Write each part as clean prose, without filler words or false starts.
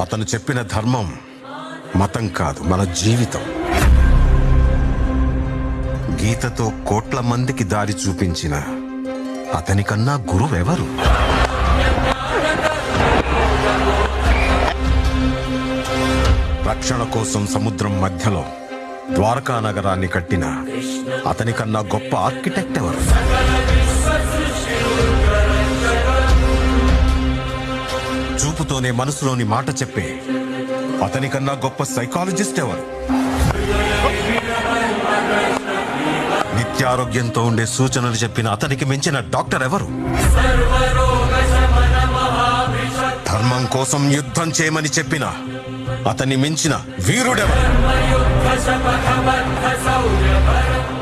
అతను చెప్పిన ధర్మం మతం కాదు, మన జీవితం. గీతతో కోట్ల మందికి దారి చూపించిన అతనికన్నా గురువెవరు? రక్షణ కోసం సముద్రం మధ్యలో ద్వారకా నగరాన్ని కట్టిన అతనికన్నా గొప్ప ఆర్కిటెక్ట్ ఎవరు? చూపుతోనే మనసులోని మాట చెప్పే అతనికన్నా గొప్ప సైకాలజిస్ట్ ఎవరు? నిత్యారోగ్యంతో ఉండే సూచనలు చెప్పిన అతనికి మించిన డాక్టర్ ఎవరు? ధర్మం కోసం యుద్ధం చేయమని చెప్పిన అతన్ని మించిన వీరుడెవరు?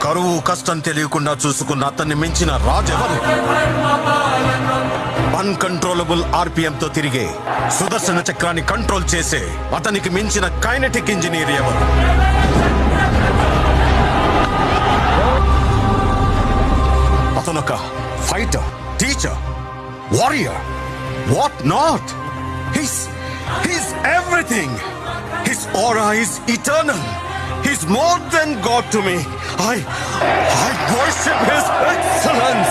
కరువు కష్టం తెలియకుండా చూసుకున్న అతన్ని మించిన రాజెవరు? అన్కంట్రోలబుల్ ఆర్పిఎంతో తిరిగే సుదర్శన చక్రాన్ని కంట్రోల్ చేసే అతనికి మించిన కైనెటిక్ ఇంజనీర్ ఎవరు? అతనొక fighter, teacher, warrior, what not. He's everything. His aura is eternal. He's more than God to me. I worship His excellence.